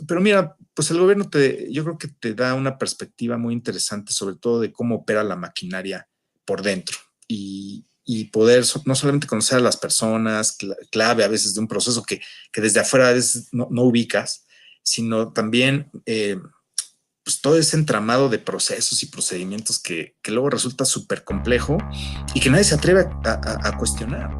Pero mira, pues el gobierno yo creo que te da una perspectiva muy interesante, sobre todo de cómo opera la maquinaria por dentro y poder no solamente conocer a las personas, clave a veces de un proceso que desde afuera a veces no ubicas, sino también pues todo ese entramado de procesos y procedimientos que luego resulta súper complejo y que nadie se atreve a cuestionar.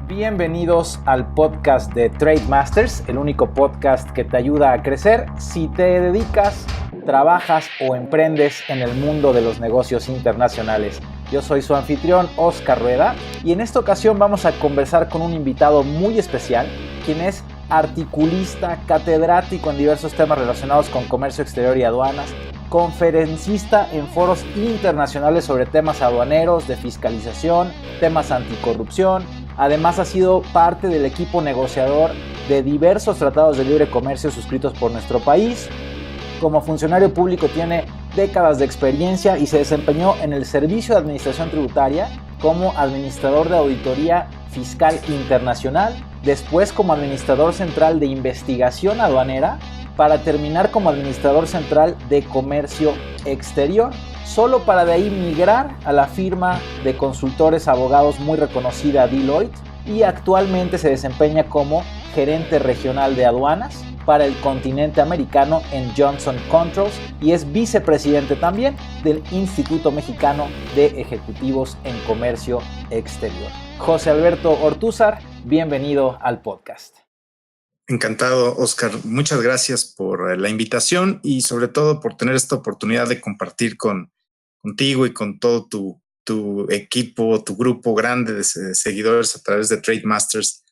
Bienvenidos al podcast de Trade Masters, el único podcast que te ayuda a crecer si te dedicas, trabajas o emprendes en el mundo de los negocios internacionales. Yo soy su anfitrión, Oscar Rueda, y en esta ocasión vamos a conversar con un invitado muy especial, quien es articulista, catedrático en diversos temas relacionados con comercio exterior y aduanas, conferencista en foros internacionales sobre temas aduaneros, de fiscalización, temas anticorrupción. Además ha sido parte del equipo negociador de diversos tratados de libre comercio suscritos por nuestro país. Como funcionario público tiene décadas de experiencia y se desempeñó en el Servicio de Administración Tributaria como administrador de auditoría fiscal internacional, después como administrador central de investigación aduanera, para terminar como administrador central de comercio exterior, solo para de ahí migrar a la firma de consultores abogados muy reconocida Deloitte, y actualmente se desempeña como gerente regional de aduanas para el continente americano en Johnson Controls y es vicepresidente también del Instituto Mexicano de Ejecutivos en Comercio Exterior. José Alberto Ortúzar, bienvenido al podcast. Encantado, Oscar. Muchas gracias por la invitación y sobre todo por tener esta oportunidad de compartir contigo y con todo tu equipo, tu grupo grande de seguidores a través de Trade Masters,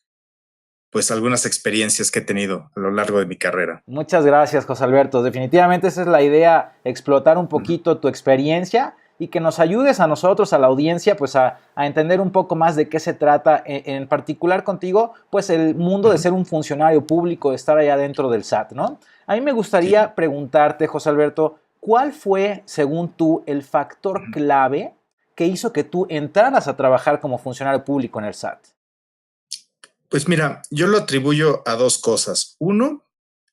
pues algunas experiencias que he tenido a lo largo de mi carrera. Muchas gracias, José Alberto. Definitivamente esa es la idea, explotar un poquito tu experiencia y que nos ayudes a nosotros, a la audiencia, pues a entender un poco más de qué se trata, en particular contigo, pues el mundo de ser un funcionario público, de estar allá dentro del SAT, ¿no? A mí me gustaría preguntarte, José Alberto, ¿cuál fue, según tú, el factor clave que hizo que tú entraras a trabajar como funcionario público en el SAT? Pues mira, yo lo atribuyo a dos cosas. Uno,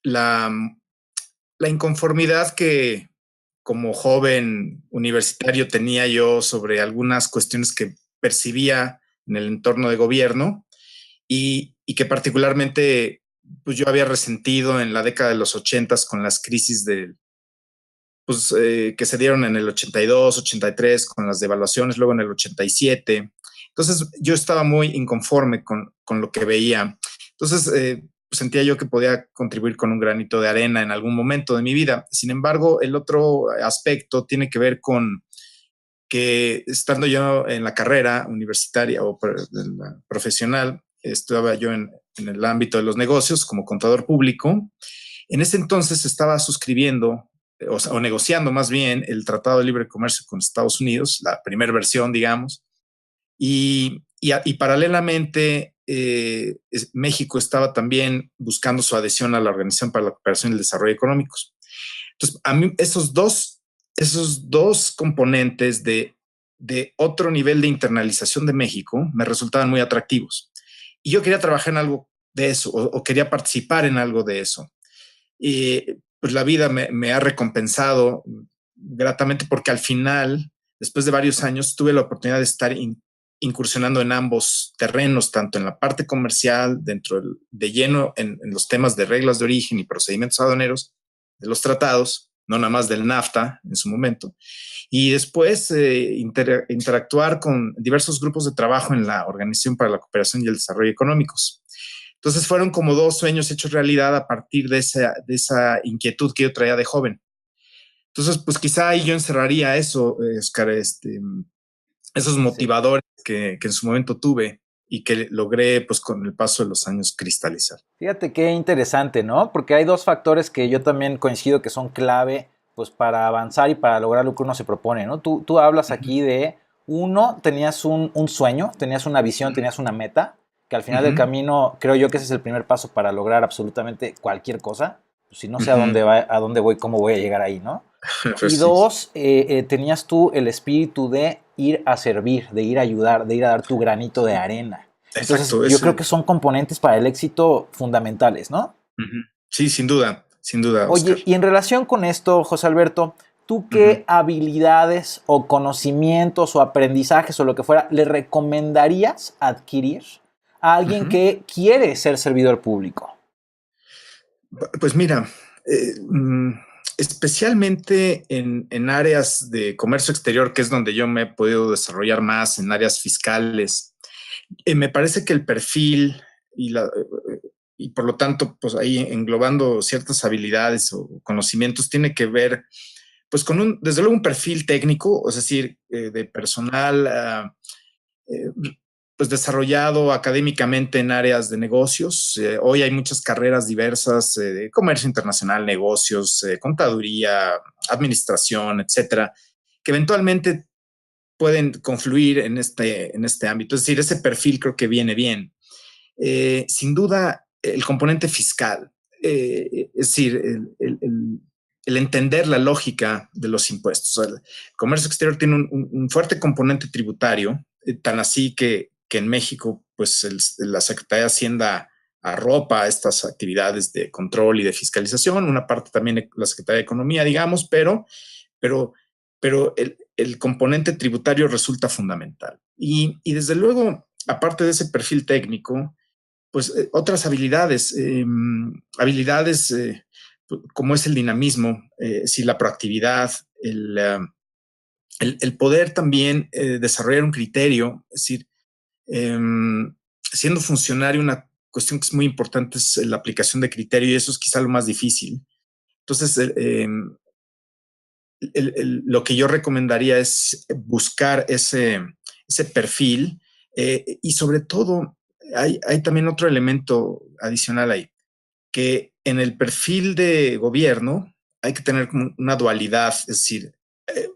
la inconformidad que como joven universitario tenía yo sobre algunas cuestiones que percibía en el entorno de gobierno y que particularmente pues yo había resentido en la década de los 80 con las crisis que se dieron en el 82, 83, con las devaluaciones, luego en el 87. Entonces yo estaba muy inconforme con lo que veía. Entonces sentía yo que podía contribuir con un granito de arena en algún momento de mi vida. Sin embargo, el otro aspecto tiene que ver con que estando yo en la carrera universitaria o profesional, estaba yo en el ámbito de los negocios como contador público. En ese entonces estaba suscribiendo o negociando más bien el Tratado de Libre Comercio con Estados Unidos, la primera versión, digamos, y paralelamente México estaba también buscando su adhesión a la Organización para la Cooperación y el Desarrollo Económicos. Entonces, a mí esos dos componentes de otro nivel de internalización de México me resultaban muy atractivos. Y yo quería trabajar en algo de eso o quería participar en algo de eso. Y pues la vida me ha recompensado gratamente porque al final, después de varios años, tuve la oportunidad de estar incursionando en ambos terrenos, tanto en la parte comercial, de lleno en los temas de reglas de origen y procedimientos aduaneros de los tratados, no nada más del NAFTA en su momento, y después interactuar con diversos grupos de trabajo en la Organización para la Cooperación y el Desarrollo Económicos. Entonces fueron como dos sueños hechos realidad a partir de esa inquietud que yo traía de joven. Entonces, pues quizá ahí yo encerraría eso, Oscar, esos motivadores que en su momento tuve y que logré pues con el paso de los años cristalizar. Fíjate qué interesante, ¿no? Porque hay dos factores que yo también coincido que son clave pues para avanzar y para lograr lo que uno se propone, ¿no? Tú hablas aquí de, uno, tenías un sueño, tenías una visión, tenías una meta, que al final del camino creo yo que ese es el primer paso para lograr absolutamente cualquier cosa. Pues si no sé a dónde voy, cómo voy a llegar ahí, ¿no? Pues Y dos, tenías tú el espíritu de ir a servir, de ir a ayudar, de ir a dar tu granito de arena. Entonces, Exacto. yo creo que son componentes para el éxito fundamentales, ¿no? Uh-huh. Sí, sin duda, Oscar. Oye, y en relación con esto, José Alberto, ¿tú qué habilidades o conocimientos o aprendizajes o lo que fuera le recomendarías adquirir a alguien que quiere ser servidor público? Pues mira, especialmente en áreas de comercio exterior, que es donde yo me he podido desarrollar más, en áreas fiscales, me parece que el perfil y por lo tanto, pues ahí englobando ciertas habilidades o conocimientos, tiene que ver pues con desde luego un perfil técnico, es decir, de personal eh, pues desarrollado académicamente en áreas de negocios. Hoy hay muchas carreras diversas de comercio internacional, negocios, contaduría, administración, etcétera, que eventualmente pueden confluir en este ámbito. Es decir, ese perfil creo que viene bien. Sin duda, el componente fiscal, es decir, el entender la lógica de los impuestos. El comercio exterior tiene un fuerte componente tributario, tan así que en México, pues la Secretaría de Hacienda arropa estas actividades de control y de fiscalización, una parte también la Secretaría de Economía, digamos, pero, pero el componente tributario resulta fundamental. Y desde luego, aparte de ese perfil técnico, pues otras habilidades, como es el dinamismo, si la proactividad, el poder también desarrollar un criterio, es decir, siendo funcionario, una cuestión que es muy importante es la aplicación de criterio y eso es quizá lo más difícil. Entonces, lo que yo recomendaría es buscar ese perfil y sobre todo hay también otro elemento adicional ahí, que en el perfil de gobierno hay que tener como una dualidad, es decir, eh,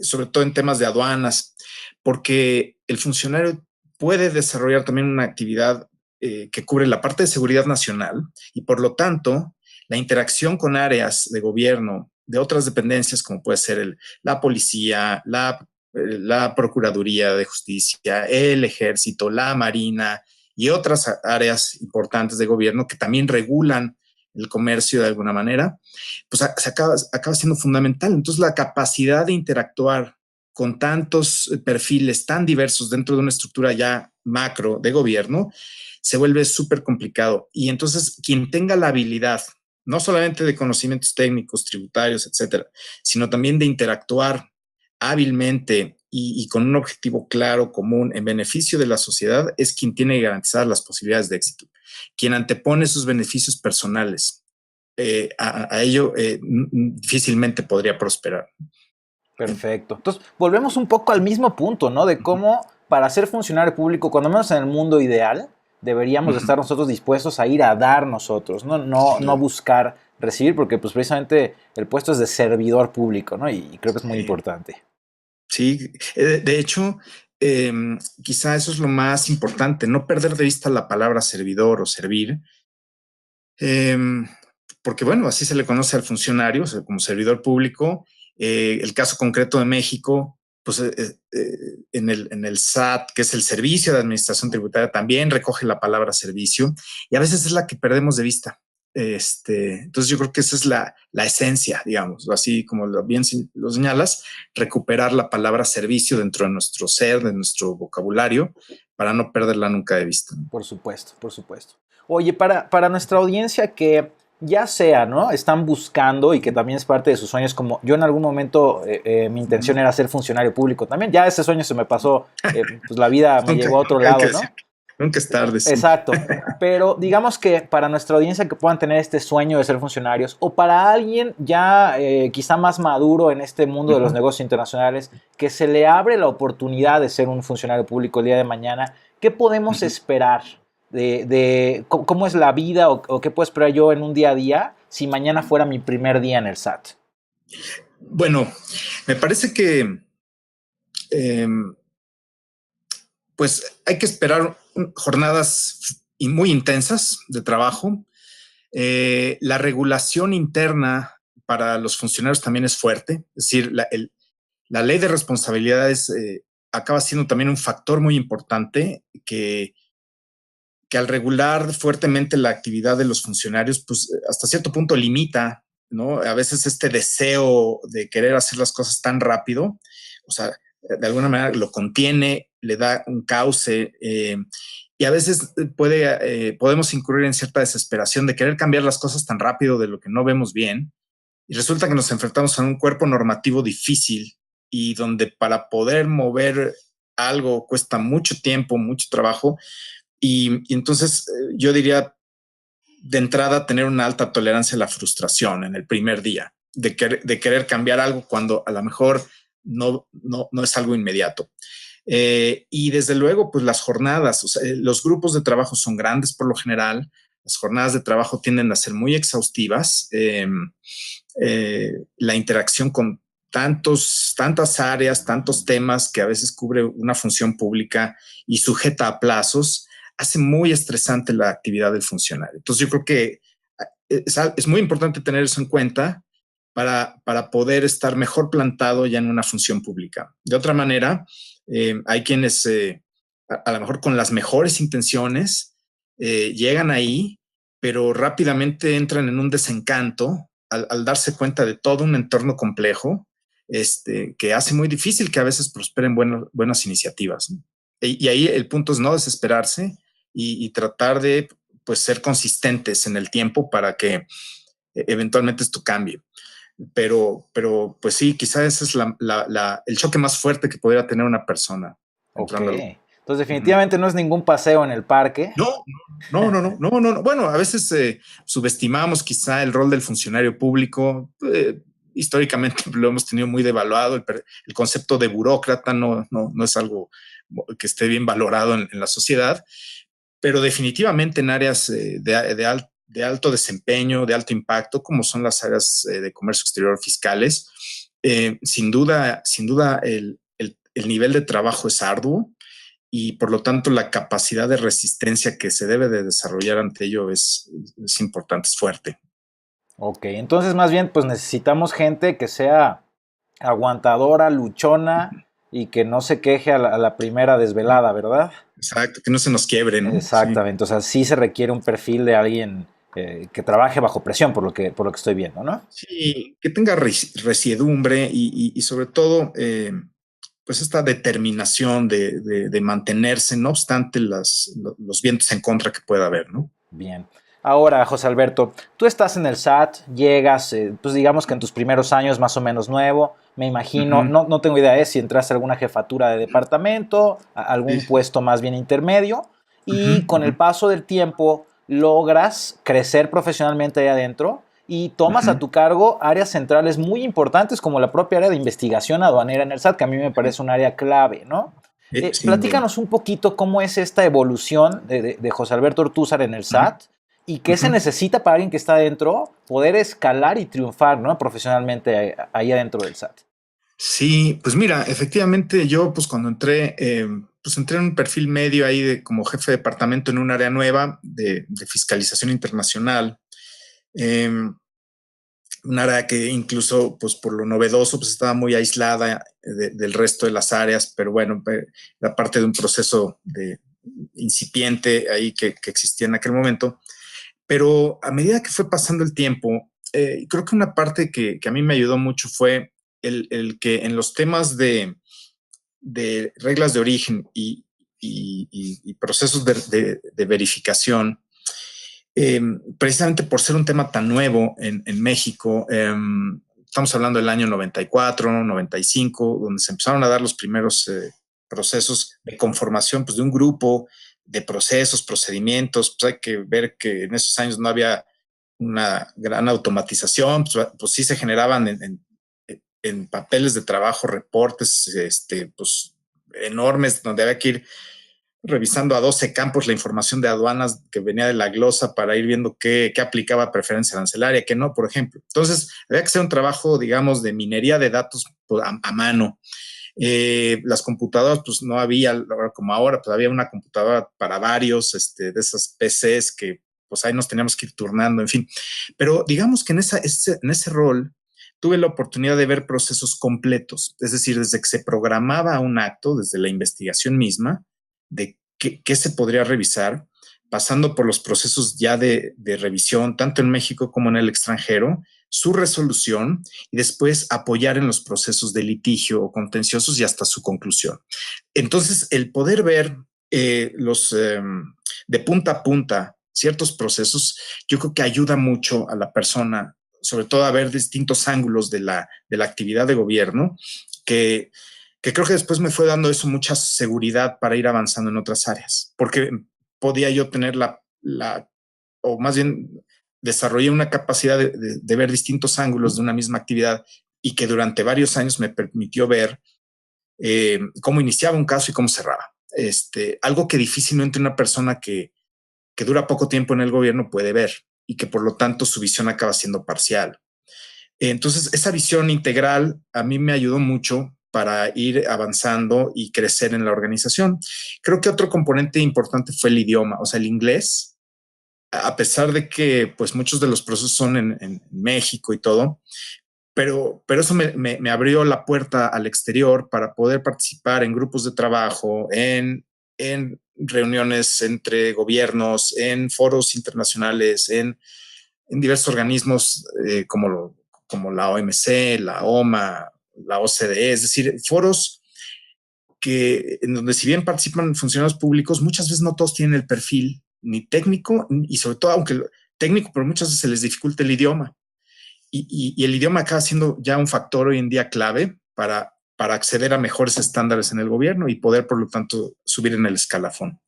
sobre todo en temas de aduanas, porque el funcionario puede desarrollar también una actividad que cubre la parte de seguridad nacional y por lo tanto la interacción con áreas de gobierno de otras dependencias como puede ser la policía, la Procuraduría de Justicia, el Ejército, la Marina y otras áreas importantes de gobierno que también regulan el comercio de alguna manera, pues acaba siendo fundamental. Entonces, la capacidad de interactuar con tantos perfiles tan diversos dentro de una estructura ya macro de gobierno se vuelve súper complicado. Y entonces, quien tenga la habilidad, no solamente de conocimientos técnicos, tributarios, etcétera, sino también de interactuar hábilmente y con un objetivo claro, común, en beneficio de la sociedad, es quien tiene que garantizar las posibilidades de éxito. Quien antepone sus beneficios personales a ello, difícilmente podría prosperar. Perfecto. Entonces, volvemos un poco al mismo punto, ¿no? De cómo para ser funcionario público, cuando menos en el mundo ideal, deberíamos estar nosotros dispuestos a ir a dar nosotros, no buscar recibir, porque pues precisamente el puesto es de servidor público, ¿no? Y creo que es muy importante. Sí, de hecho, quizá eso es lo más importante, no perder de vista la palabra servidor o servir, porque bueno, así se le conoce al funcionario, o sea, como servidor público. El caso concreto de México, pues en el SAT, que es el Servicio de Administración Tributaria, también recoge la palabra servicio y a veces es la que perdemos de vista. Entonces yo creo que esa es la esencia, digamos, así como bien lo señalas, recuperar la palabra servicio dentro de nuestro ser, de nuestro vocabulario, para no perderla nunca de vista. Por supuesto, por supuesto. Oye, para nuestra audiencia que ya sea, ¿no? Están buscando y que también es parte de sus sueños, como yo en algún momento mi intención era ser funcionario público también, ya ese sueño se me pasó, pues la vida me llevó a otro lado, ¿no? Nunca es tarde. Sí. Exacto, pero digamos que para nuestra audiencia que puedan tener este sueño de ser funcionarios o para alguien ya quizá más maduro en este mundo de los negocios internacionales que se le abre la oportunidad de ser un funcionario público el día de mañana, ¿qué podemos esperar de cómo es la vida o qué puedo esperar yo en un día a día si mañana fuera mi primer día en el SAT? Bueno, me parece que pues hay que esperar jornadas muy intensas de trabajo. La regulación interna para los funcionarios también es fuerte, es decir, la ley de responsabilidades acaba siendo también un factor muy importante que que al regular fuertemente la actividad de los funcionarios, pues hasta cierto punto limita, ¿no? A veces este deseo de querer hacer las cosas tan rápido, o sea, de alguna manera lo contiene, le da un cauce, y a veces podemos incurrir en cierta desesperación de querer cambiar las cosas tan rápido de lo que no vemos bien, y resulta que nos enfrentamos a un cuerpo normativo difícil y donde para poder mover algo cuesta mucho tiempo, mucho trabajo, y entonces yo diría de entrada tener una alta tolerancia a la frustración en el primer día, de querer cambiar algo cuando a lo mejor no es algo inmediato. Y desde luego, pues las jornadas, o sea, los grupos de trabajo son grandes por lo general, las jornadas de trabajo tienden a ser muy exhaustivas, la interacción con tantas áreas, tantos temas que a veces cubre una función pública y sujeta a plazos, hace muy estresante la actividad del funcionario. Entonces yo creo que es muy importante tener eso en cuenta para poder estar mejor plantado ya en una función pública. De otra manera, hay quienes a lo mejor con las mejores intenciones llegan ahí, pero rápidamente entran en un desencanto al darse cuenta de todo un entorno complejo que hace muy difícil que a veces prosperen buenas iniciativas, ¿no? Y ahí el punto es no desesperarse y tratar de pues, ser consistentes en el tiempo para que eventualmente esto cambie. Pero pues sí, quizás ese es el choque más fuerte que podría tener una persona. Ok. Entonces definitivamente no es ningún paseo en el parque. No. Bueno, a veces subestimamos quizá el rol del funcionario público. Históricamente lo hemos tenido muy devaluado. El concepto de burócrata no es algo que esté bien valorado en la sociedad, pero definitivamente en áreas de alto desempeño, de alto impacto, como son las áreas de comercio exterior fiscales, sin duda el nivel de trabajo es arduo y por lo tanto la capacidad de resistencia que se debe de desarrollar ante ello es importante, es fuerte. Ok, entonces más bien pues necesitamos gente que sea aguantadora, luchona y que no se queje a la primera desvelada, ¿verdad? Exacto, que no se nos quiebre, ¿no? Exactamente, sí. O sea, sí se requiere un perfil de alguien que trabaje bajo presión, por lo que estoy viendo, ¿no? Sí, que tenga resiedumbre y sobre todo, pues esta determinación de mantenerse, no obstante los vientos en contra que pueda haber, ¿no? Bien. Ahora, José Alberto, tú estás en el SAT, llegas, pues digamos que en tus primeros años más o menos nuevo, me imagino, no tengo idea de si entraste a alguna jefatura de departamento, a algún puesto más bien intermedio, y con el paso del tiempo logras crecer profesionalmente ahí adentro y tomas a tu cargo áreas centrales muy importantes como la propia área de investigación aduanera en el SAT, que a mí me parece un área clave, ¿no? Platícanos un poquito cómo es esta evolución de José Alberto Ortúzar en el SAT y qué se necesita para alguien que está adentro poder escalar y triunfar, ¿no? Profesionalmente ahí adentro del SAT. Sí, pues mira, efectivamente yo pues cuando entré, pues entré en un perfil medio ahí como jefe de departamento en un área nueva de fiscalización internacional. Un área que incluso, pues por lo novedoso, pues estaba muy aislada del resto de las áreas, pero bueno, la parte de un proceso de incipiente ahí que existía en aquel momento. Pero a medida que fue pasando el tiempo, creo que una parte que a mí me ayudó mucho fue el que en los temas de reglas de origen y procesos de verificación, precisamente por ser un tema tan nuevo en México, estamos hablando del año 94, 95, donde se empezaron a dar los primeros procesos de conformación pues, de un grupo de procesos, procedimientos. Pues hay que ver que en esos años no había una gran automatización, pues sí se generaban en papeles de trabajo, reportes pues, enormes, donde había que ir revisando a 12 campos la información de aduanas que venía de la glosa para ir viendo qué aplicaba preferencia arancelaria, qué no, por ejemplo. Entonces, había que hacer un trabajo, digamos, de minería de datos a mano. Las computadoras, pues no había, como ahora, pues había una computadora para varios de esas PCs que pues ahí nos teníamos que ir turnando, en fin. Pero digamos que en ese rol tuve la oportunidad de ver procesos completos, es decir, desde que se programaba un acto, desde la investigación misma, de qué se podría revisar, pasando por los procesos ya de revisión, tanto en México como en el extranjero, su resolución y después apoyar en los procesos de litigio o contenciosos y hasta su conclusión. Entonces, el poder ver de punta a punta ciertos procesos, yo creo que ayuda mucho a la persona, sobre todo a ver distintos ángulos de la actividad de gobierno, que creo que después me fue dando eso mucha seguridad para ir avanzando en otras áreas, porque podía yo tener o más bien desarrollé una capacidad de ver distintos ángulos de una misma actividad y que durante varios años me permitió ver cómo iniciaba un caso y cómo cerraba. Algo que difícilmente una persona que dura poco tiempo en el gobierno puede ver y que por lo tanto su visión acaba siendo parcial. Entonces, esa visión integral a mí me ayudó mucho para ir avanzando y crecer en la organización. Creo que otro componente importante fue el idioma, o sea, el inglés, a pesar de que pues muchos de los procesos son en México y todo, pero eso me abrió la puerta al exterior para poder participar en grupos de trabajo, en reuniones entre gobiernos, en foros internacionales, en diversos organismos como la OMC, la OMA, la OCDE, es decir, foros en donde si bien participan funcionarios públicos, muchas veces no todos tienen el perfil ni técnico y sobre todo, aunque técnico, pero muchas veces se les dificulta el idioma. Y el idioma acaba siendo ya un factor hoy en día clave para acceder a mejores estándares en el gobierno y poder, por lo tanto, subir en el escalafón.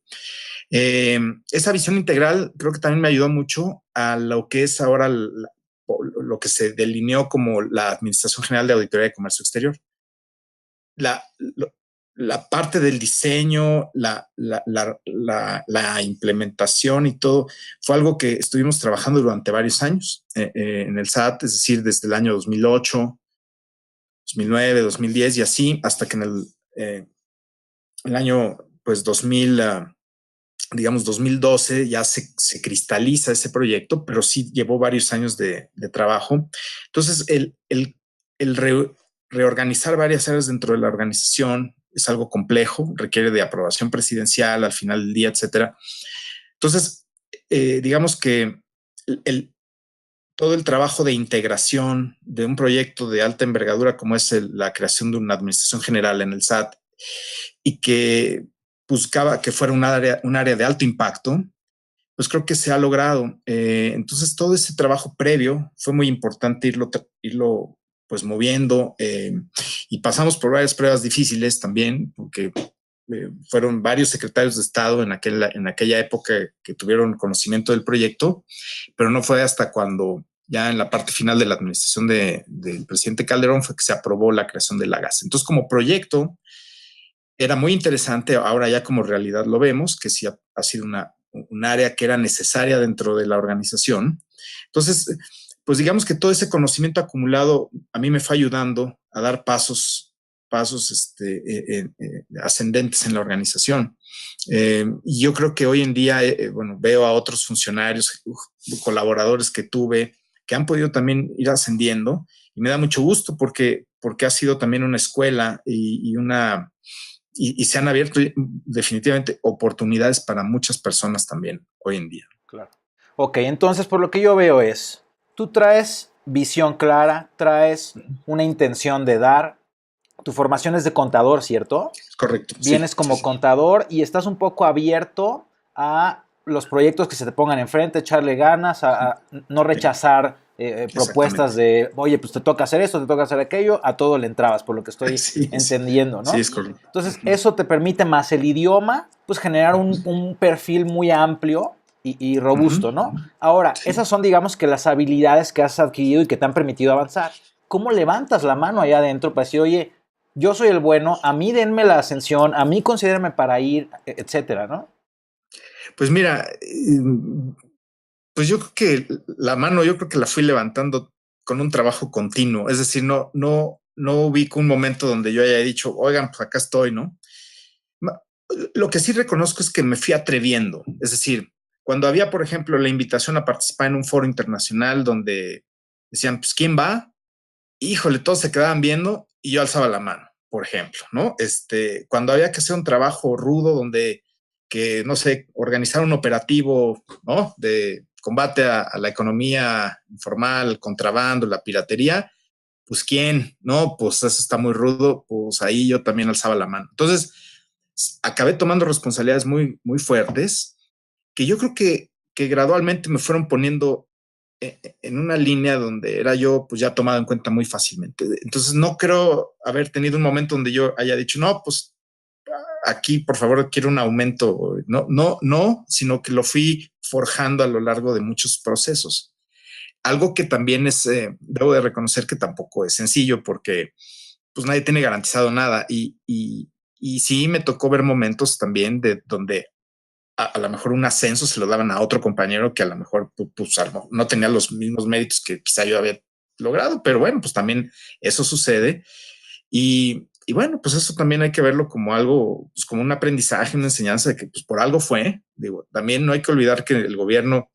Esa visión integral creo que también me ayudó mucho a lo que es ahora lo que se delineó como la Administración General de Auditoría de Comercio Exterior. La parte del diseño, la implementación y todo, fue algo que estuvimos trabajando durante varios años en el SAT, es decir, desde el año 2008, 2009, 2010 y así, hasta que en el año pues 2012 ya se cristaliza ese proyecto, pero sí llevó varios años de trabajo. Entonces, reorganizar varias áreas dentro de la organización es algo complejo, requiere de aprobación presidencial al final del día, etcétera. Entonces, digamos que todo el trabajo de integración de un proyecto de alta envergadura como es la creación de una administración general en el SAT y que buscaba que fuera un área de alto impacto, pues creo que se ha logrado. Entonces, todo ese trabajo previo fue muy importante irlo pues moviendo y pasamos por varias pruebas difíciles también, porque fueron varios secretarios de Estado en aquella época que tuvieron conocimiento del proyecto, pero no fue hasta cuando ya en la parte final de la administración del presidente Calderón fue que se aprobó la creación de la GAS. Entonces, como proyecto, era muy interesante, ahora ya como realidad lo vemos, que sí ha sido un área que era necesaria dentro de la organización. Entonces, pues digamos que todo ese conocimiento acumulado a mí me fue ayudando a dar pasos ascendentes en la organización. Y yo creo que hoy en día, bueno, veo a otros funcionarios, colaboradores que tuve, que han podido también ir ascendiendo y me da mucho gusto porque ha sido también una escuela y se han abierto definitivamente oportunidades para muchas personas también hoy en día. Claro. Ok, entonces por lo que yo veo es, tú traes visión clara, traes una intención de dar, tu formación es de contador, ¿cierto? Correcto. Vienes como contador y estás un poco abierto a los proyectos que se te pongan enfrente, echarle ganas, a no rechazar propuestas de, oye, pues te toca hacer esto, te toca hacer aquello, a todo le entrabas, por lo que estoy entendiendo, ¿no? Sí, es correcto. Entonces, eso te permite más el idioma, pues generar un perfil muy amplio y robusto, ¿no? Ahora, esas son, digamos, que las habilidades que has adquirido y que te han permitido avanzar. ¿Cómo levantas la mano allá adentro para decir, oye, yo soy el bueno, a mí denme la ascensión, a mí considérenme para ir, etcétera, ¿no? Pues mira, pues yo creo que yo creo que la fui levantando con un trabajo continuo. Es decir, no ubico un momento donde yo haya dicho, oigan, pues acá estoy, ¿no? Lo que sí reconozco es que me fui atreviendo. Es decir, cuando había, por ejemplo, la invitación a participar en un foro internacional donde decían, pues, ¿quién va? Híjole, todos se quedaban viendo y yo alzaba la mano, por ejemplo, ¿no? Cuando había que hacer un trabajo rudo donde no sé, organizar un operativo, ¿no? De combate a la economía informal, el contrabando, la piratería, pues ¿quién? No, pues eso está muy rudo, pues ahí yo también alzaba la mano. Entonces, acabé tomando responsabilidades muy, muy fuertes que yo creo que gradualmente me fueron poniendo en una línea donde era yo pues ya tomado en cuenta muy fácilmente. Entonces no creo haber tenido un momento donde yo haya dicho, no, pues aquí por favor quiero un aumento. No, no, no, sino que lo fui forjando a lo largo de muchos procesos. Algo que también debo de reconocer que tampoco es sencillo porque pues nadie tiene garantizado nada y sí me tocó ver momentos también de donde a lo mejor un ascenso se lo daban a otro compañero que a lo mejor pues, no tenía los mismos méritos que quizá yo había logrado, pero bueno, pues también eso sucede. Y bueno, pues eso también hay que verlo como algo, pues como un aprendizaje, una enseñanza de que pues por algo fue. Digo, también no hay que olvidar que el gobierno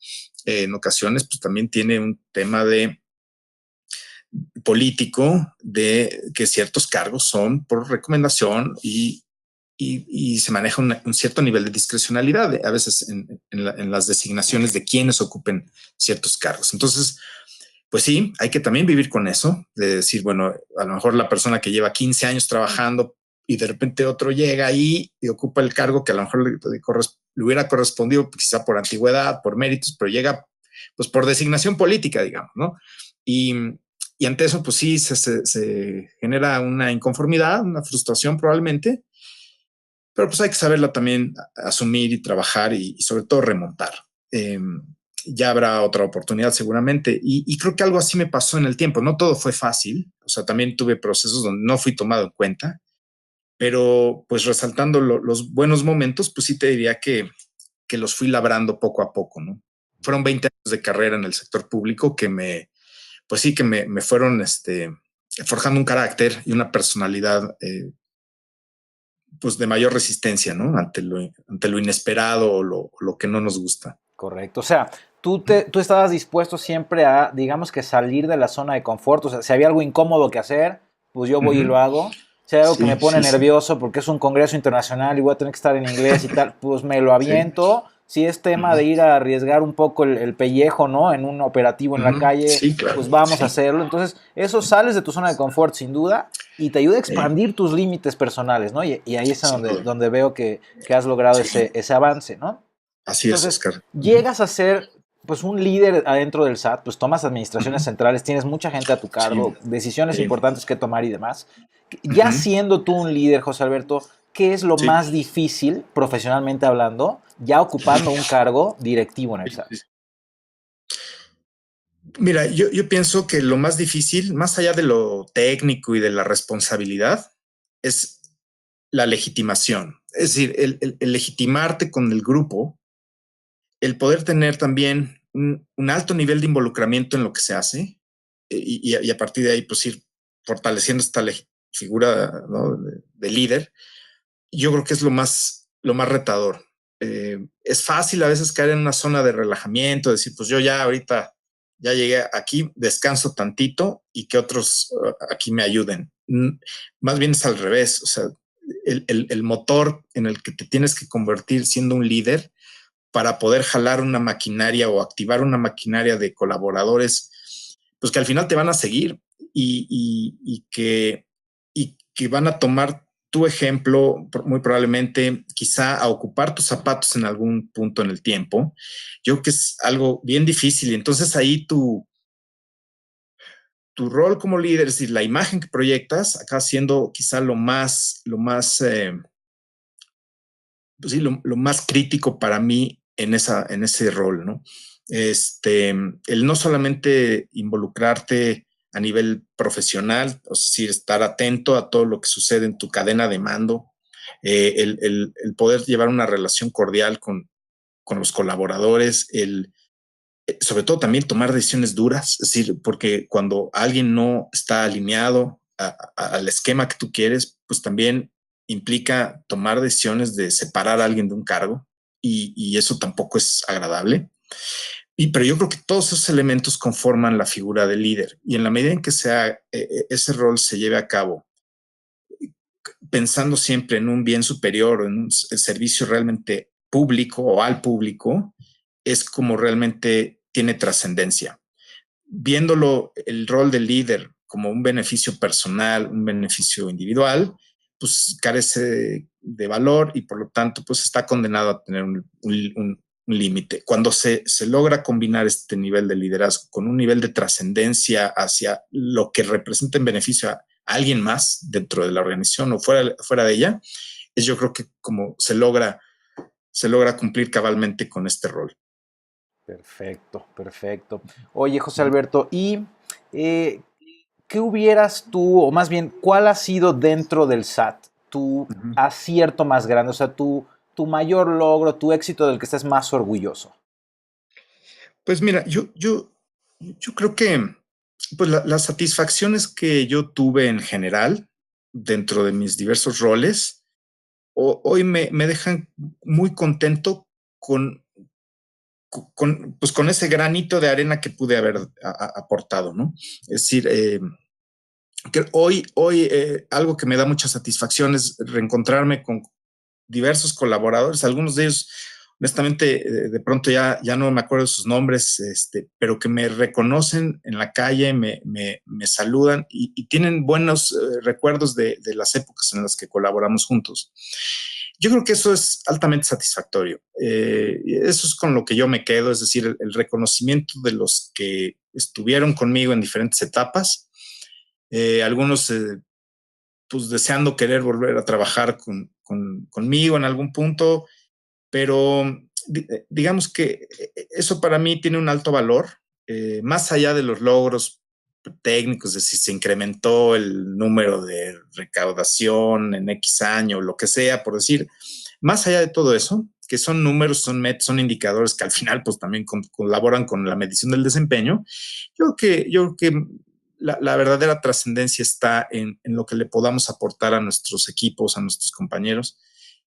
en ocasiones pues también tiene un tema de político de que ciertos cargos son por recomendación y se maneja un cierto nivel de discrecionalidad a veces en las designaciones de quienes ocupen ciertos cargos. Entonces, pues sí, hay que también vivir con eso, de decir, bueno, a lo mejor la persona que lleva 15 años trabajando y de repente otro llega ahí y ocupa el cargo que a lo mejor le hubiera correspondido quizá por antigüedad, por méritos, pero llega pues por designación política, digamos, ¿no? Y, y ante eso, pues sí, se genera una inconformidad, una frustración probablemente, pero pues hay que saberla también asumir y trabajar y sobre todo remontar. Ya habrá otra oportunidad seguramente. Y creo que algo así me pasó en el tiempo. No todo fue fácil. O sea, también tuve procesos donde no fui tomado en cuenta, pero pues resaltando los buenos momentos, pues sí te diría que los fui labrando poco a poco, ¿no? Fueron 20 años de carrera en el sector público pues sí, que me fueron forjando un carácter y una personalidad pues de mayor resistencia, ¿no? Ante lo inesperado o lo que no nos gusta. Correcto. O sea, tú estabas dispuesto siempre a, digamos que salir de la zona de confort. O sea, si había algo incómodo que hacer, pues yo voy y lo hago. Si hay algo que me Sí, pone sí, sí. nervioso porque es un congreso internacional y voy a tener que estar en inglés y tal, pues me lo Sí. aviento. Si es tema de ir a arriesgar un poco el pellejo, ¿no? En un operativo en la calle, Sí, claro. pues vamos a Sí. hacerlo. Entonces, eso sales de tu zona de confort sin duda y te ayuda a expandir tus límites personales, ¿no? Y ahí es Sin duda. donde veo que has logrado Sí. ese avance, ¿no? Así es, Entonces, Oscar. llegas a ser pues un líder adentro del SAT, pues tomas administraciones centrales, tienes mucha gente a tu Sí. cargo, decisiones Sí. importantes que tomar y demás. Ya siendo tú un líder, José Alberto, ¿qué es lo Sí. más difícil, profesionalmente hablando, ya ocupando un cargo directivo en el SAT? Mira, yo pienso que lo más difícil, más allá de lo técnico y de la responsabilidad, es la legitimación. Es decir, el legitimarte con el grupo, el poder tener también un alto nivel de involucramiento en lo que se hace y a partir de ahí, pues ir fortaleciendo esta figura, ¿no? de líder. Yo creo que es lo más retador. Es fácil a veces caer en una zona de relajamiento, decir, pues yo ya ahorita ya llegué aquí, descanso tantito y que otros aquí me ayuden. Más bien es al revés, o sea, el motor en el que te tienes que convertir siendo un líder para poder jalar una maquinaria o activar una maquinaria de colaboradores, pues que al final te van a seguir y que van a tomar tu ejemplo, muy probablemente quizá a ocupar tus zapatos en algún punto en el tiempo. Yo creo que es algo bien difícil y entonces ahí tu rol como líder, es decir, la imagen que proyectas, acá siendo quizá pues sí, lo más crítico para mí en ese rol, ¿no? El no solamente involucrarte a nivel profesional, es decir, estar atento a todo lo que sucede en tu cadena de mando, el poder llevar una relación cordial con los colaboradores, sobre todo también tomar decisiones duras, es decir, porque cuando alguien no está alineado al esquema que tú quieres, pues también implica tomar decisiones de separar a alguien de un cargo y eso tampoco es agradable. Pero yo creo que todos esos elementos conforman la figura del líder y en la medida en que ese rol se lleve a cabo pensando siempre en un bien superior, en un servicio realmente público o al público es como realmente tiene trascendencia. Viéndolo el rol del líder como un beneficio personal, un beneficio individual, pues carece de valor y por lo tanto pues está condenado a tener un límite. Cuando se logra combinar este nivel de liderazgo con un nivel de trascendencia hacia lo que representa en beneficio a alguien más dentro de la organización o fuera de ella, es yo creo que como se logra cumplir cabalmente con este rol. Perfecto, perfecto. Oye, José Alberto, ¿y eh, qué hubieras tú, o más bien, cuál ha sido dentro del SAT tu acierto más grande? O sea, tu mayor logro, tu éxito del que estés más orgulloso. Pues mira, yo creo que pues las satisfacciones que yo tuve en general dentro de mis diversos roles, hoy me dejan muy contento con, pues con ese granito de arena que pude haber aportado, ¿no? Es decir, que hoy algo que me da mucha satisfacción es reencontrarme con diversos colaboradores, algunos de ellos, honestamente, de pronto ya no me acuerdo de sus nombres, pero que me reconocen en la calle, me saludan y tienen buenos recuerdos de las épocas en las que colaboramos juntos. Yo creo que eso es altamente satisfactorio. Eso es con lo que yo me quedo, es decir, el reconocimiento de los que estuvieron conmigo en diferentes etapas. Algunos pues deseando querer volver a trabajar conmigo en algún punto, pero digamos que eso para mí tiene un alto valor, más allá de los logros técnicos, de si se incrementó el número de recaudación en X año, lo que sea, por decir, más allá de todo eso, que son números, son indicadores que al final pues también colaboran con la medición del desempeño, yo creo que la verdadera trascendencia está en lo que le podamos aportar a nuestros equipos, a nuestros compañeros,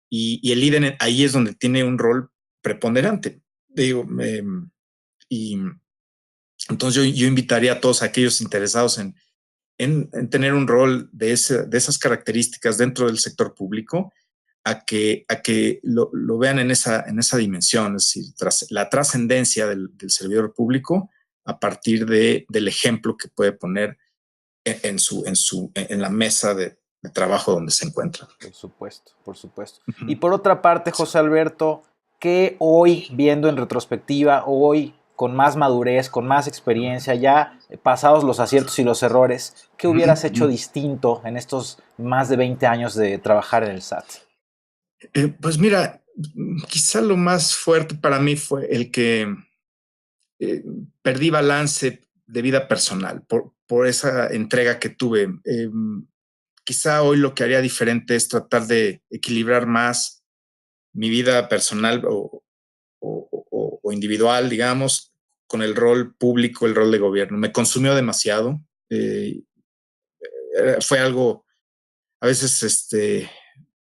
y el líder ahí es donde tiene un rol preponderante. Digo, y entonces yo invitaría a todos aquellos interesados en tener un rol de esas características dentro del sector público a que lo vean en esa dimensión, es decir, la trascendencia del servidor público a partir del ejemplo que puede poner en la mesa de trabajo donde se encuentra. Por supuesto, por supuesto. Y por otra parte, José Alberto, ¿qué hoy, viendo en retrospectiva, hoy con más madurez, con más experiencia, ya pasados los aciertos y los errores, qué hubieras hecho distinto en estos más de 20 años de trabajar en el SAT? Pues mira, quizá lo más fuerte para mí fue el que perdí balance de vida personal por esa entrega que tuve. Quizá hoy lo que haría diferente es tratar de equilibrar más mi vida personal o individual, digamos, con el rol público, el rol de gobierno. Me consumió demasiado. Fue algo, a veces,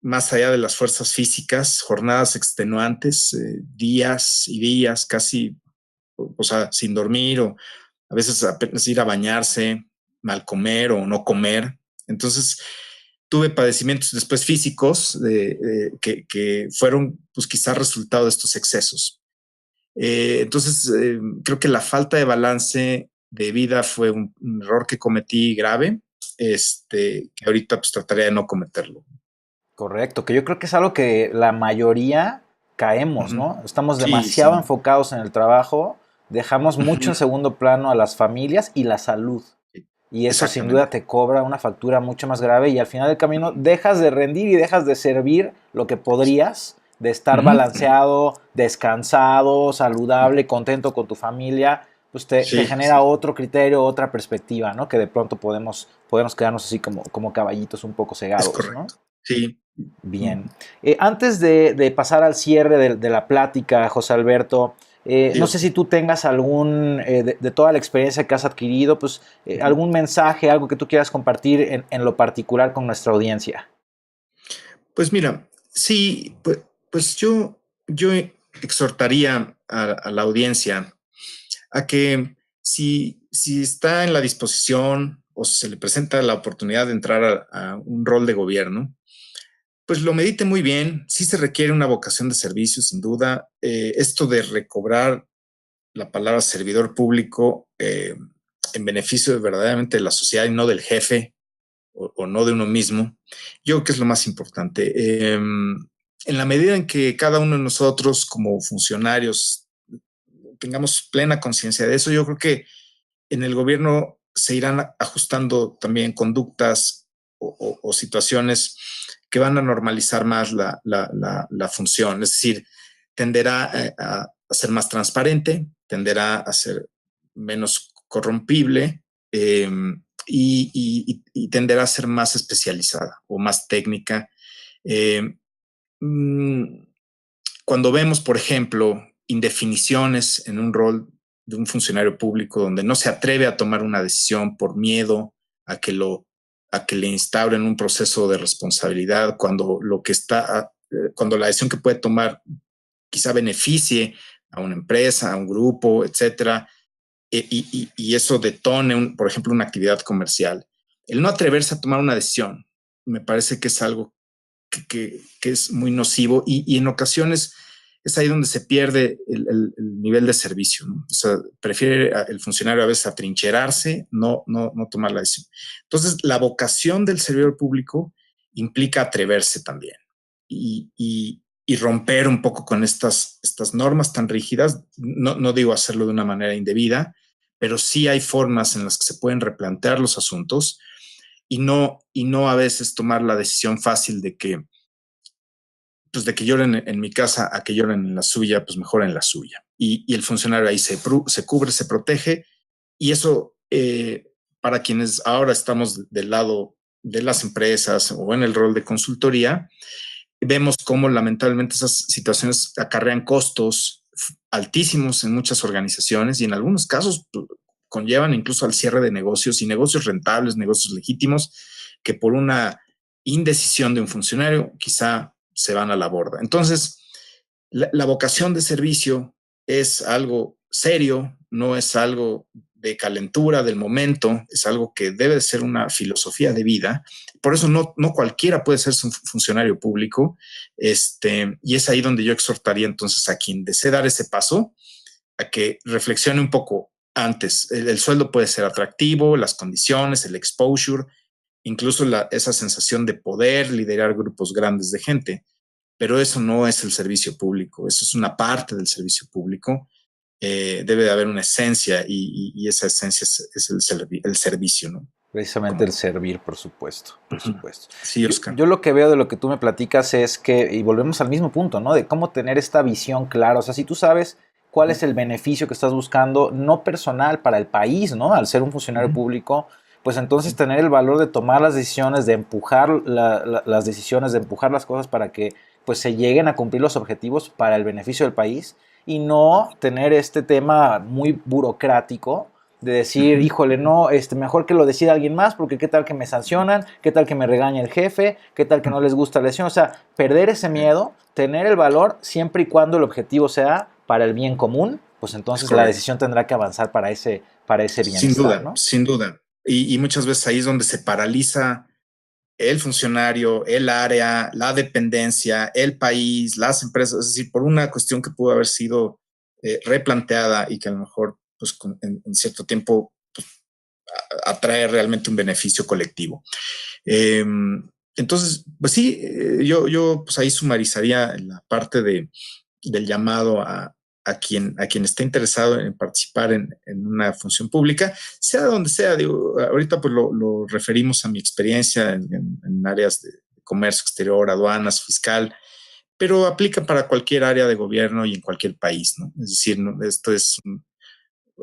más allá de las fuerzas físicas, jornadas extenuantes, días y días casi, o sea, sin dormir o a veces apenas ir a bañarse, mal comer o no comer. Entonces, tuve padecimientos después físicos que fueron, pues quizás resultado de estos excesos. Entonces, creo que la falta de balance de vida fue un error que cometí grave, que ahorita pues trataré de no cometerlo. Correcto, que yo creo que es algo que la mayoría caemos, ¿no? Estamos Sí, demasiado sí. enfocados en el trabajo, dejamos mucho en segundo plano a las familias y la salud. Y eso sin duda Exactamente. te cobra una factura mucho más grave y al final del camino dejas de rendir y dejas de servir lo que podrías, de estar balanceado, descansado, saludable, contento con tu familia, pues te Sí, genera sí, otro criterio, otra perspectiva, ¿no? Que de pronto podemos quedarnos así como caballitos un poco es cegados, ¿no? correcto. Sí. Bien. Antes de pasar al cierre de la plática, José Alberto, no sé Dios. si tú tengas algún, de toda la experiencia que has adquirido, pues algún mensaje, algo que tú quieras compartir en lo particular con nuestra audiencia. Pues mira, sí, pues yo exhortaría a la audiencia a que si está en la disposición o se le presenta la oportunidad de entrar a un rol de gobierno, Pues lo medite muy bien. Sí se requiere una vocación de servicio, sin duda. Esto de recobrar la palabra servidor público en beneficio verdaderamente de la sociedad y no del jefe o no de uno mismo, yo creo que es lo más importante. En la medida en que cada uno de nosotros como funcionarios tengamos plena conciencia de eso, yo creo que en el gobierno se irán ajustando también conductas o situaciones que van a normalizar más la función. Es decir, tenderá a ser más transparente, tenderá a ser menos corrompible y tenderá a ser más especializada o más técnica. Eh, mm, Cuando vemos, por ejemplo, indefiniciones en un rol de un funcionario público donde no se atreve a tomar una decisión por miedo a que a que le instauren un proceso de responsabilidad, cuando lo que está, cuando la decisión que puede tomar quizá beneficie a una empresa, a un grupo, etcétera, y eso detone, por ejemplo, una actividad comercial. El no atreverse a tomar una decisión me parece que es algo que es muy nocivo y en ocasiones es ahí donde se pierde el nivel de servicio, ¿no? O sea, prefiere el funcionario a veces atrincherarse, no tomar la decisión. Entonces, la vocación del servidor público implica atreverse también y romper un poco con estas normas tan rígidas. No digo hacerlo de una manera indebida, pero sí hay formas en las que se pueden replantear los asuntos y no a veces tomar la decisión fácil de que, pues de que lloren en mi casa a que lloren en la suya, pues mejor en la suya. Y el funcionario ahí se cubre, se protege, y eso, para quienes ahora estamos del lado de las empresas o en el rol de consultoría, vemos cómo lamentablemente esas situaciones acarrean costos altísimos en muchas organizaciones y en algunos casos conllevan incluso al cierre de negocios y negocios rentables, negocios legítimos, que por una indecisión de un funcionario quizá se van a la borda. Entonces, la vocación de servicio es algo serio, no es algo de calentura del momento, es algo que debe ser una filosofía de vida. Por eso no cualquiera puede ser un funcionario público. Y es ahí donde yo exhortaría entonces a quien desee dar ese paso, a que reflexione un poco antes. El sueldo puede ser atractivo, las condiciones, el exposure, incluso esa sensación de poder liderar grupos grandes de gente, pero eso no es el servicio público, eso es una parte del servicio público. Debe de haber una esencia y esa esencia es el servicio, ¿no? Precisamente Como, el servir, por supuesto, por uh-huh. supuesto. Sí, Oscar. Yo lo que veo de lo que tú me platicas es que, y volvemos al mismo punto, ¿no? De cómo tener esta visión clara. O sea, si tú sabes cuál es el beneficio que estás buscando, no personal para el país, ¿no? Al ser un funcionario público, pues entonces tener el valor de tomar las decisiones, de empujar las decisiones, de empujar las cosas para que pues se lleguen a cumplir los objetivos para el beneficio del país y no tener este tema muy burocrático de decir, híjole, no, mejor que lo decida alguien más, porque qué tal que me sancionan, qué tal que me regaña el jefe, qué tal que no les gusta la lesión. O sea, perder ese miedo, tener el valor, siempre y cuando el objetivo sea para el bien común, pues entonces la decisión tendrá que avanzar para ese bienestar, sin duda, ¿no? sin duda. Y muchas veces ahí es donde se paraliza el funcionario, el área, la dependencia, el país, las empresas, es decir, por una cuestión que pudo haber sido replanteada y que a lo mejor pues, en cierto tiempo pues, atrae realmente un beneficio colectivo. Entonces, pues sí, yo pues ahí sumarizaría la parte del llamado a quien esté interesado en participar en una función pública, sea donde sea. Digo, ahorita pues lo referimos a mi experiencia en áreas de comercio exterior, aduanas, fiscal, pero aplica para cualquier área de gobierno y en cualquier país, ¿no? Es decir, ¿no? Esto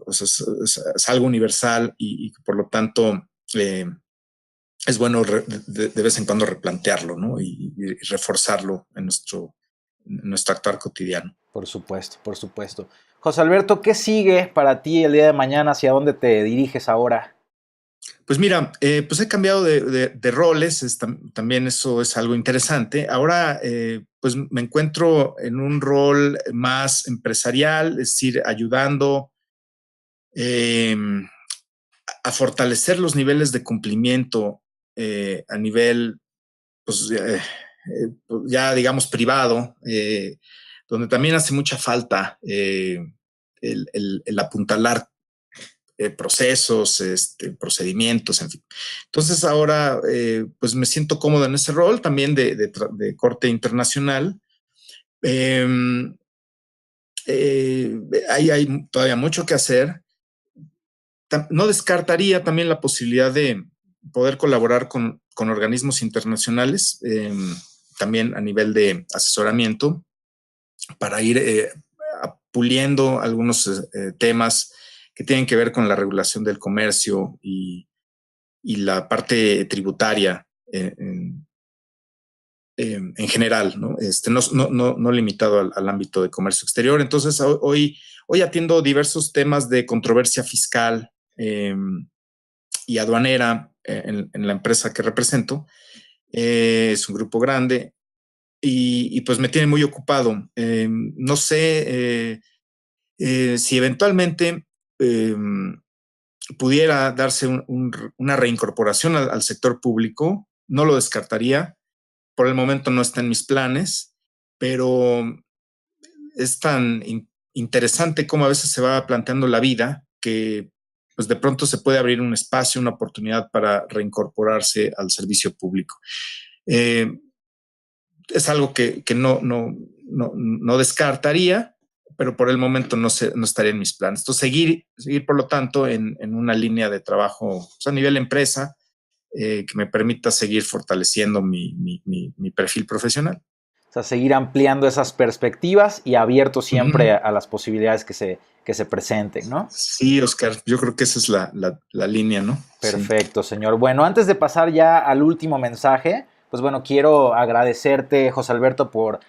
o sea, es algo universal y por lo tanto es bueno de vez en cuando replantearlo, ¿no? Y reforzarlo en nuestro actuar cotidiano. Por supuesto, por supuesto. José Alberto, ¿qué sigue para ti el día de mañana? ¿Hacia dónde te diriges ahora? Pues mira, pues he cambiado de roles, también eso es algo interesante. Ahora, pues me encuentro en un rol más empresarial, es decir, ayudando eh, a fortalecer los niveles de cumplimiento a nivel pues, ya digamos privado, donde también hace mucha falta el apuntalar procesos, procedimientos, en fin. Entonces ahora pues me siento cómodo en ese rol también de corte internacional. Hay todavía mucho que hacer. No descartaría también la posibilidad de poder colaborar con organismos internacionales, también a nivel de asesoramiento, para ir puliendo algunos temas que tienen que ver con la regulación del comercio y la parte tributaria en general, ¿no? No limitado al ámbito de comercio exterior. Entonces, hoy atiendo diversos temas de controversia fiscal y aduanera en la empresa que represento. Es un grupo grande y pues me tiene muy ocupado. No sé si eventualmente pudiera darse una reincorporación al sector público, no lo descartaría. Por el momento no está en mis planes, pero es tan interesante cómo a veces se va planteando la vida que pues de pronto se puede abrir un espacio, una oportunidad para reincorporarse al servicio público. Es algo que no descartaría, pero por el momento no estaría en mis planes. Entonces, seguir por lo tanto, en una línea de trabajo pues, a nivel empresa, que me permita seguir fortaleciendo mi perfil profesional. O sea, seguir ampliando esas perspectivas y abierto siempre a las posibilidades que se presenten, ¿no? Sí, Oscar, yo creo que esa es la línea, ¿no? Perfecto, sí. Señor. Bueno, antes de pasar ya al último mensaje, pues bueno, quiero agradecerte, José Alberto, por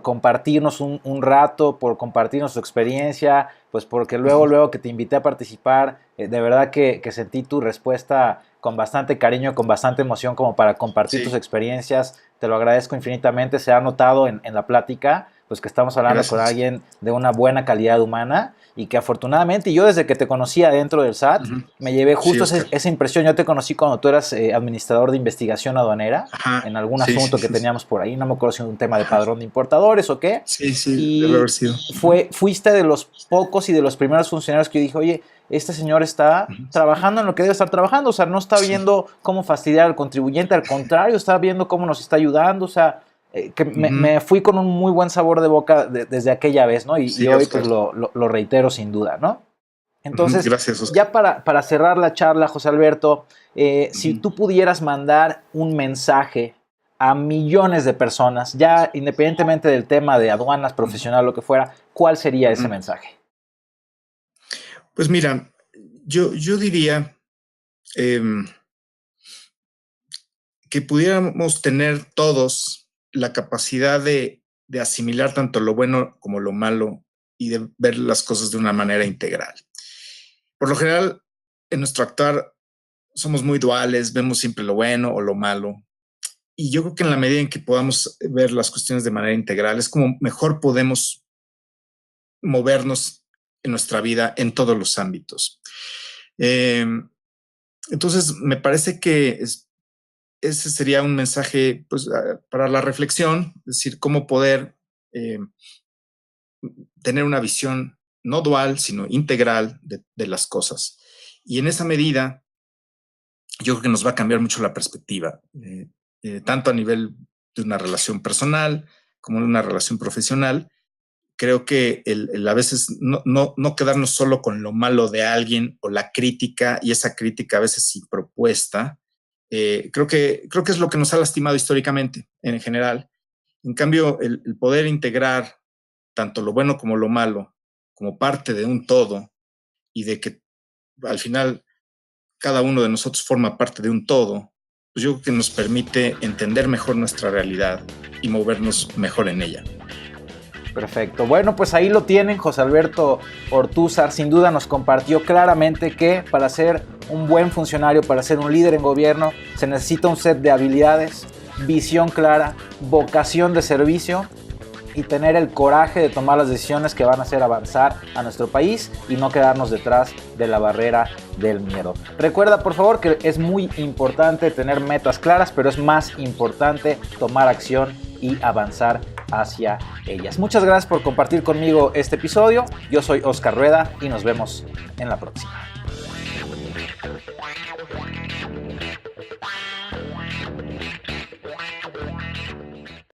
compartirnos un rato, por compartirnos tu experiencia, pues porque luego que te invité a participar, de verdad que sentí tu respuesta con bastante cariño, con bastante emoción como para compartir tus experiencias. Te lo agradezco infinitamente. Se ha notado en la plática pues que estamos hablando con alguien de una buena calidad humana y que afortunadamente yo desde que te conocía dentro del SAT me llevé justo esa impresión. Yo te conocí cuando tú eras administrador de investigación aduanera en algún asunto que teníamos por ahí, no me acuerdo si era un tema de padrón de importadores o qué. Sí, debe haber sido. Fuiste de los pocos y de los primeros funcionarios que yo dije, oye, este señor está trabajando en lo que debe estar trabajando, o sea, no está viendo cómo fastidiar al contribuyente, al contrario, está viendo cómo nos está ayudando, o sea, que me fui con un muy buen sabor de boca desde aquella vez, ¿no? Y hoy pues lo reitero sin duda, ¿no? Entonces, gracias, Oscar. Ya para cerrar la charla, José Alberto, si tú pudieras mandar un mensaje a millones de personas, ya independientemente del tema de aduanas, profesional, lo que fuera, ¿cuál sería ese mensaje? Pues mira, yo diría que pudiéramos tener todos la capacidad de asimilar tanto lo bueno como lo malo y de ver las cosas de una manera integral. Por lo general, en nuestro actuar somos muy duales, vemos siempre lo bueno o lo malo. Y yo creo que en la medida en que podamos ver las cuestiones de manera integral, es como mejor podemos movernos en nuestra vida en todos los ámbitos. Entonces, me parece que ese sería un mensaje pues, para la reflexión, es decir, cómo poder tener una visión no dual, sino integral de las cosas. Y en esa medida, yo creo que nos va a cambiar mucho la perspectiva, tanto a nivel de una relación personal como de una relación profesional. Creo que a veces no quedarnos solo con lo malo de alguien o la crítica, y esa crítica a veces sin propuesta, creo que es lo que nos ha lastimado históricamente en general. En cambio, el poder integrar tanto lo bueno como lo malo como parte de un todo, y de que al final cada uno de nosotros forma parte de un todo, pues yo creo que nos permite entender mejor nuestra realidad y movernos mejor en ella. Perfecto. Bueno, pues ahí lo tienen. José Alberto Ortúzar sin duda nos compartió claramente que para ser un buen funcionario, para ser un líder en gobierno, se necesita un set de habilidades, visión clara, vocación de servicio y tener el coraje de tomar las decisiones que van a hacer avanzar a nuestro país y no quedarnos detrás de la barrera del miedo. Recuerda, por favor, que es muy importante tener metas claras, pero es más importante tomar acción y avanzar hacia ellas. Muchas gracias por compartir conmigo este episodio. Yo soy Oscar Rueda y nos vemos en la próxima.